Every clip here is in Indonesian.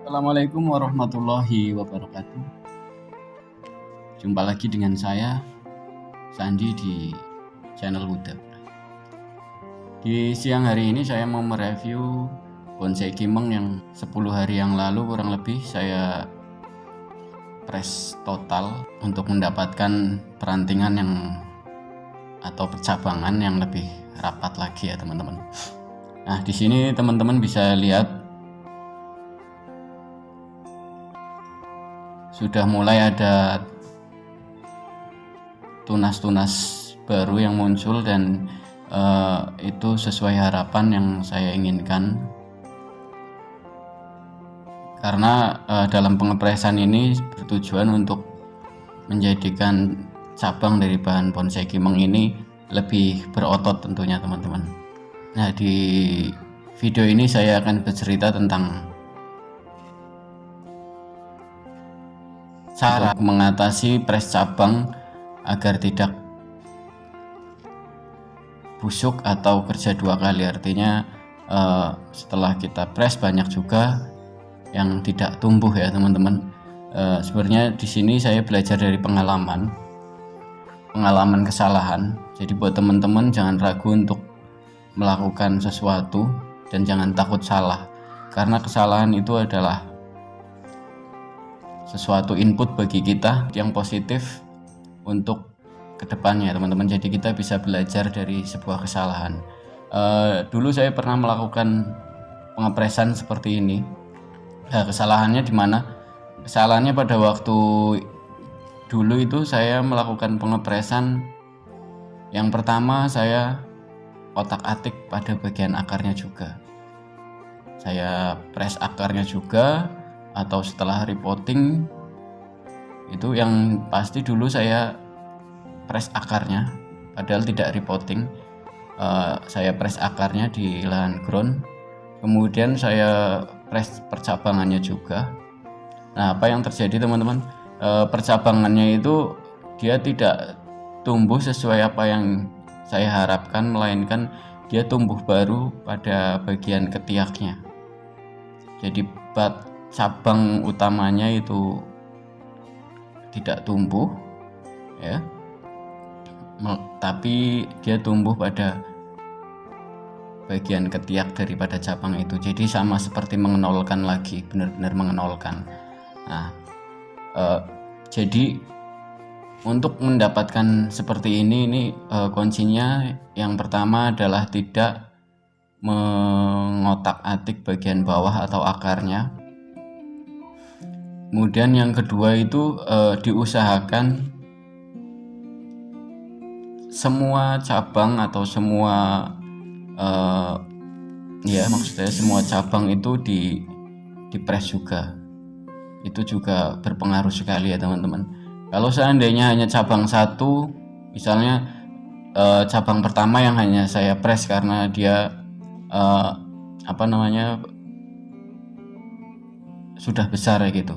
Assalamualaikum warahmatullahi wabarakatuh. Jumpa lagi dengan saya, Sandi, di channel Huda. Di siang hari ini saya mau mereview bonsai kimeng yang 10 hari yang lalu kurang lebih saya press total untuk mendapatkan perantingan yang atau percabangan yang lebih rapat lagi ya teman-teman. Nah, di sini teman-teman bisa lihat sudah mulai ada tunas-tunas baru yang muncul dan itu sesuai harapan yang saya inginkan, karena dalam pengepresan ini bertujuan untuk menjadikan cabang dari bahan bonsai kimeng ini lebih berotot tentunya teman-teman. Nah, di video ini saya akan bercerita tentang cara mengatasi press cabang agar tidak busuk atau kerja dua kali. Artinya setelah kita press banyak juga yang tidak tumbuh ya teman-teman. Sebenarnya di sini saya belajar dari pengalaman kesalahan. Jadi buat teman-teman jangan ragu untuk melakukan sesuatu dan jangan takut salah, karena kesalahan itu adalah sesuatu input bagi kita yang positif untuk kedepannya teman-teman. Jadi kita bisa belajar dari sebuah kesalahan. Dulu saya pernah melakukan pengepresan seperti ini. Kesalahannya di mana? Kesalahannya pada waktu dulu itu saya melakukan pengepresan yang pertama, saya otak-atik pada bagian akarnya juga. Saya press akarnya juga, atau setelah repotting itu yang pasti dulu saya press akarnya, padahal tidak repotting. Saya press akarnya di lahan ground, kemudian saya press percabangannya juga. Nah, apa yang terjadi teman-teman? Percabangannya itu dia tidak tumbuh sesuai apa yang saya harapkan, melainkan dia tumbuh baru pada bagian ketiaknya. Jadi cabang utamanya itu tidak tumbuh ya, tapi dia tumbuh pada bagian ketiak daripada cabang itu. Jadi sama seperti mengenolkan lagi, benar-benar mengenolkan. Nah, jadi untuk mendapatkan seperti ini kuncinya yang pertama adalah tidak mengotak-atik bagian bawah atau akarnya. Kemudian yang kedua itu diusahakan semua cabang atau semua maksudnya semua cabang itu di press juga. Itu juga berpengaruh sekali ya teman-teman. Kalau seandainya hanya cabang satu, misalnya cabang pertama yang hanya saya press karena dia sudah besar ya gitu.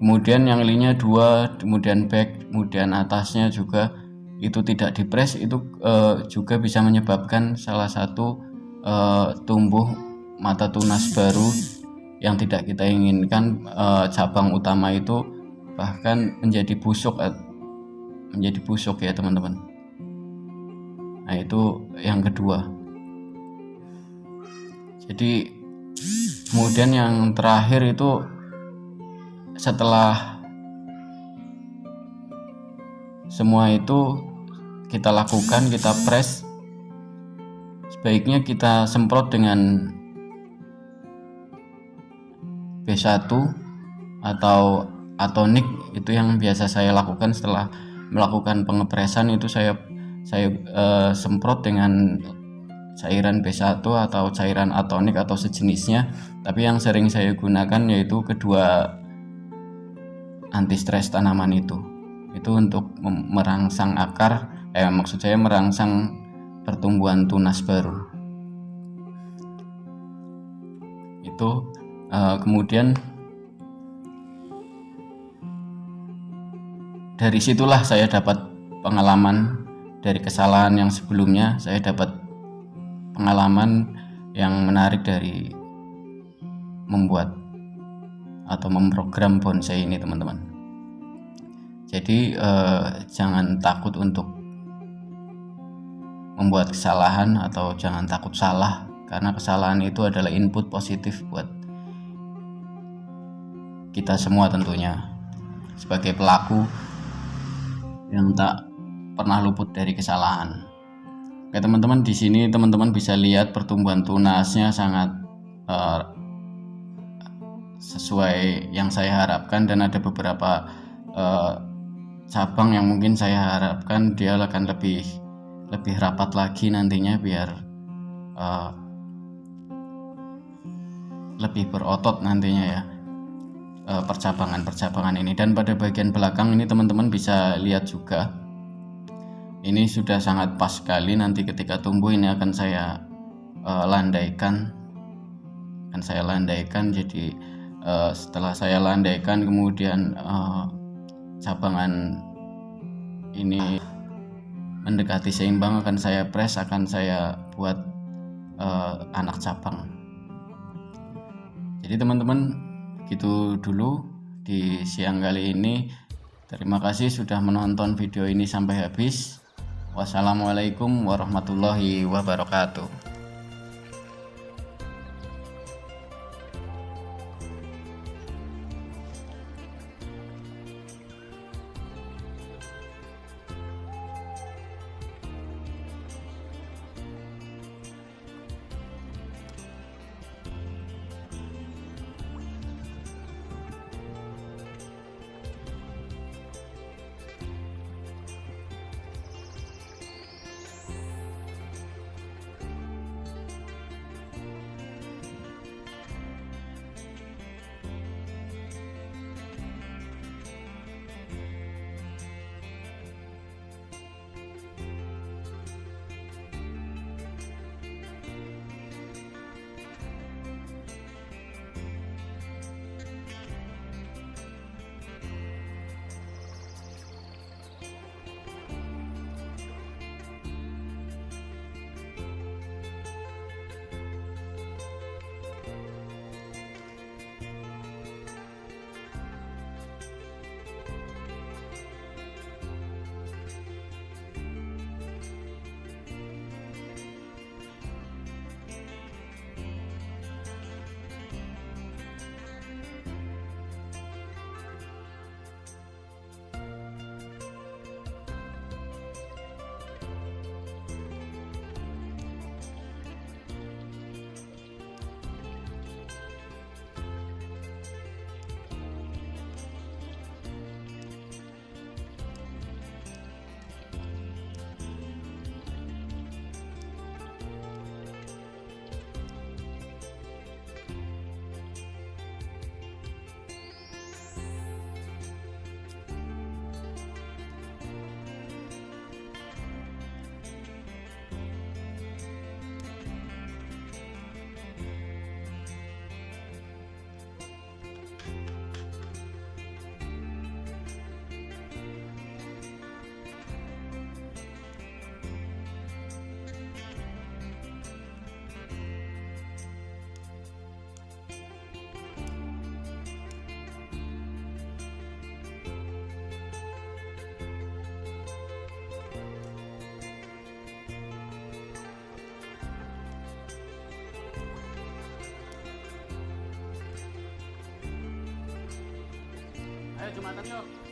Kemudian yang linknya 2, kemudian back, kemudian atasnya juga itu tidak dipres, itu juga bisa menyebabkan salah satu tumbuh mata tunas baru yang tidak kita inginkan. Cabang utama itu bahkan menjadi busuk ya teman-teman. Nah, itu yang kedua. Jadi kemudian yang terakhir itu, setelah semua itu kita lakukan, kita press, sebaiknya kita semprot dengan B1 atau atonik. Itu yang biasa saya lakukan setelah melakukan pengepresan. Itu saya semprot dengan cairan B1 atau cairan atonik atau sejenisnya, tapi yang sering saya gunakan yaitu kedua anti stres tanaman itu untuk merangsang akar, maksud saya merangsang pertumbuhan tunas baru. Itu kemudian dari situlah saya dapat pengalaman dari kesalahan yang sebelumnya. Saya dapat pengalaman yang menarik dari membuat atau memprogram bonsai ini teman-teman. Jadi jangan takut untuk membuat kesalahan atau jangan takut salah, karena kesalahan itu adalah input positif buat kita semua tentunya sebagai pelaku yang tak pernah luput dari kesalahan. Oke teman-teman, di sini teman-teman bisa lihat pertumbuhan tunasnya sangat sesuai yang saya harapkan, dan ada beberapa cabang yang mungkin saya harapkan dia akan lebih rapat lagi nantinya biar lebih berotot nantinya ya percabangan ini. Dan pada bagian belakang ini teman-teman bisa lihat juga, ini sudah sangat pas sekali. Nanti ketika tumbuh ini akan saya landaikan. Jadi setelah saya landaikan, kemudian cabangan ini mendekati seimbang, akan saya press, akan saya buat anak cabang. Jadi teman-teman, gitu dulu di siang kali ini. Terima kasih sudah menonton video ini sampai habis. Wassalamualaikum warahmatullahi wabarakatuh. Ayo Jumatan yuk.